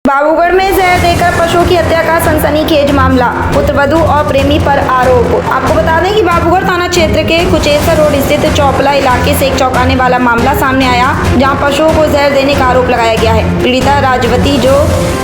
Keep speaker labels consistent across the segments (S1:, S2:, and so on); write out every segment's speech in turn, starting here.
S1: बाबूगढ़ में जहर देकर पशुओं की हत्या का सनसनीखेज मामला, पुत्रवधू और प्रेमी पर आरोप। आपको बता दें कि बाबूगढ़ थाना क्षेत्र के कुचेसर रोड स्थित चौपला इलाके से एक चौंकाने वाला मामला सामने आया, जहां पशुओं को जहर देने का आरोप लगाया गया है। पीड़िता राजवती, जो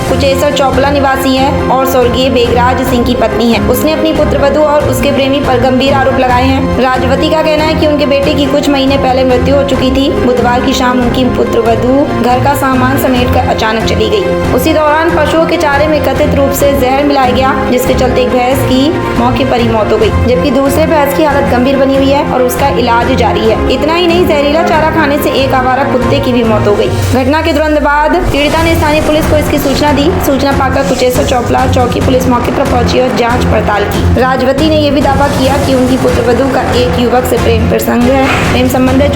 S1: कुचेसर चौपला निवासी है और स्वर्गीय बेगराज सिंह की पत्नी है, उसने अपनी पुत्रवधू और उसके प्रेमी पर गंभीर आरोप लगाए हैं। राजवती का कहना है कि उनके बेटे की कुछ महीने पहले मृत्यु हो चुकी थी। बुधवार की शाम उनकी पुत्रवधू घर का सामान समेट कर अचानक चली गई। उसी दौरान पशुओं के चारे में कथित रूप से जहर मिलाया गया, जिसके चलते एक भैंस की मौके पर ही मौत हो गई, जबकि दूसरे भैंस की हालत गंभीर बनी हुई है और उसका इलाज जारी है। इतना ही नहीं, जहरीला चारा खाने से एक आवारा कुत्ते की भी मौत हो गई। घटना के तुरंत बाद पीड़िता ने स्थानीय पुलिस को इसकी सूचना दी। सूचना पाकर कुचेसर चौपला चौकी पुलिस मौके पर पहुंची और जांच पड़ताल की। राजवती ने यह भी दावा किया कि उनकी पुत्रवधू का एक युवक से प्रेम संबंध है,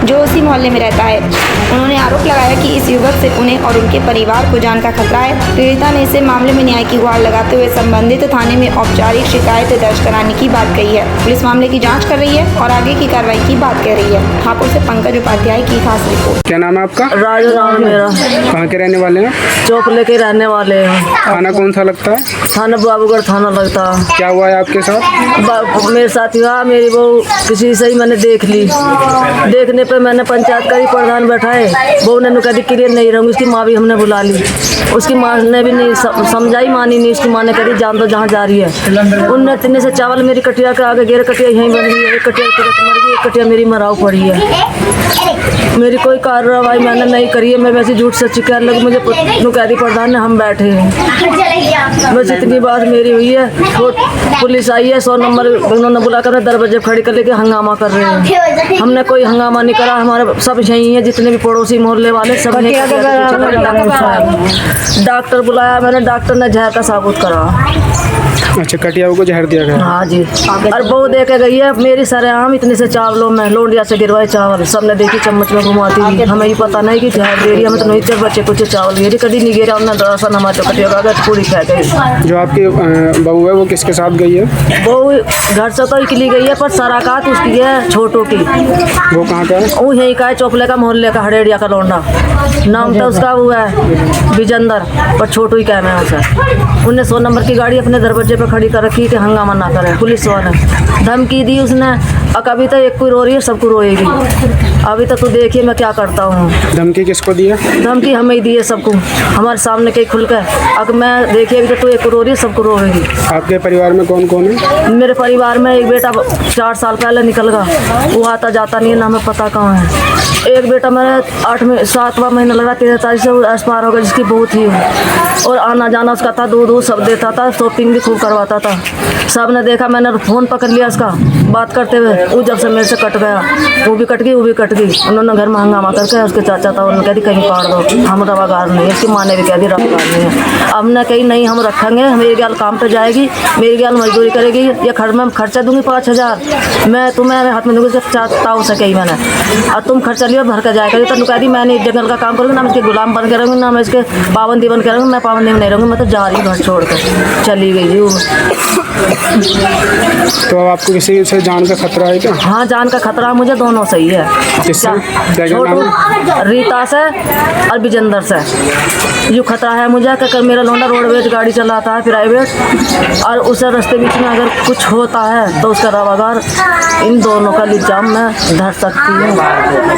S1: जो उसी मोहल्ले में रहता है। उन्होंने आरोप लगाया कि इस युवक से उन्हें और उनके परिवार को जान का खतरा है। पीड़िता ने इसे मामले में न्याय की गुहार लगाते हुए संबंधित थाने में औपचारिक शिकायत दर्ज कराने की बात कही है। पुलिस मामले की जांच कर रही है और आगे की कार्रवाई की बात कह रही है। हापुड़ से पंकज उपाध्याय की खास रिपोर्ट।
S2: क्या नाम है आपका?
S3: राजू नाम मेरा।
S2: कहाँ के रहने वाले हैं?
S3: चौपले के रहने वाले हैं।
S2: थाना कौन सा लगता है?
S3: थाना बाबूगढ़ थाना लगता है।
S2: क्या हुआ है आपके साथ?
S3: मेरे साथ हुआ, मेरी बहू किसी से ही मैंने देख ली। देखने पे मैंने पंचायत का ही प्रधान बैठाए, बहू ने कहा क्लियर नहीं रहूँगी। उसकी माँ भी हमने बुला ली, उसकी माँ ने भी नहीं समझाई, मानी नहीं। उसकी माँ ने कही जान दो जहाँ जा रही है। उनने इतने से चावल मेरी कटिया के आगे गिर, कटिया यहीं बन गई है। एक कटिया मर गई, एक कटिया मेरी मराव पड़ी है। मेरी कोई कार्रवाई मैंने नहीं करी है। मैं वैसे झूठ सच्ची कह लगी, मुझे कैदी प्रधान ने हम बैठे हैं। बस इतनी बात मेरी हुई है। पुलिस आई है, 100 नंबर उन्होंने बुलाकर दरवाजे खड़ी कर लेके हंगामा कर रहे हैं। हमने कोई हंगामा नहीं करा। हमारे सब यही है, जितने भी पड़ोसी मोहल्ले वाले सब ने। डॉक्टर बुलाया मैंने, डॉक्टर ने जहर का साबुत करा।
S2: अच्छा, कटिया को जहर दिया गया?
S3: हाँ जी। और बहू दे के गई है मेरी सरेआम इतने से चावलों में, लोंडिया से गिरवाए चावल सबने देखी, चम्मच में घुमाती थी। हमें ही पता नहीं कि जहर दे रही है। हमें तो नहीं थे बच्चे कुछ चावल गिरी, कभी नहीं गिरा। हमने दरअसल हमारे कटिया का पूरी खा गई।
S2: जो आपकी बहू है वो किसके साथ गई है?
S3: बहू घर से तो निकली गई है, पर सराकात उसकी है छोटू की।
S2: वो कहाँ का है?
S3: वो यहीं का है, चौपले का मोहल्ले का, हड़ेड़िया का लौंडा नाम था उसका। वो है विजेंदर, पर छोटू ही क्या है उसे। उन्हें 100 नंबर की गाड़ी अपने दरवाजे पे खड़ी कर रखी कि हंगामा ना करे। पुलिस वाले धमकी दी उसने। अभी तो एक कोई रो रही है, सबको रोएगी। अभी तक तो देखिए मैं क्या करता हूँ।
S2: धमकी किसको दी है?
S3: धमकी हमें ही दी है सबको, हमारे सामने कहीं खुल कर। अगर मैं देखिए अभी तो एक रो रही है, सबको रोएगी।
S2: आपके परिवार में कौन कौन है?
S3: मेरे परिवार में एक बेटा 4 साल पहले निकल गया, वो आता जाता नहीं है, ना हमें पता कहाँ है। एक बेटा मेरा 7वां महीना लगा, 13 तारीख से एक्सपायर हो गया, जिसकी बहू थी। और आना जाना उसका था, दूध सब देता था, शॉपिंग भी खूब करवाता था। सब ने देखा, मैंने फ़ोन पकड़ लिया उसका बात करते हुए। वो जब से मेरे से कट गया, वो भी कट गई, वो भी कट गई। उन्होंने घर में हंगामा करके उसके चाचा था, उन्होंने कह दी कहीं काट दो, हम रवागार नहीं है। उसकी माँ ने भी कह दी रवागार नहीं है। अब ने कही नहीं हम रखेंगे, मेरी गाल काम पे जाएगी, मेरी गाल मजदूरी करेगी, या मैं खर्चा दूंगी 5000, मैं तुम्हें हाथ में दूंगी 4 से कही मैंने, और तुम खर्चा लियो भर कर जाएगा। तो कह दी मैंने जंगल का काम करूँगी, ना मैं इसके गुलाम बन के रहूँगी, ना मैं इसके पाबंदी बन के रहूँगी। मैं पाबंदी में नहीं रहूँगी, मैं तो जा रही घर छोड़ कर चली गई जी।
S2: तो अब आपको किसी से जान का खतरा है क्या?
S3: हाँ, जान का खतरा मुझे दोनों से ही है। रीता से और विजेंदर से जो खतरा है मुझे, कि मेरा लौंडा रोडवेज गाड़ी चलाता है प्राइवेट, और उसे रास्ते बीच में अगर कुछ होता है तो उसका रवागार इन दोनों का इल्जाम मैं धर सकती हूँ।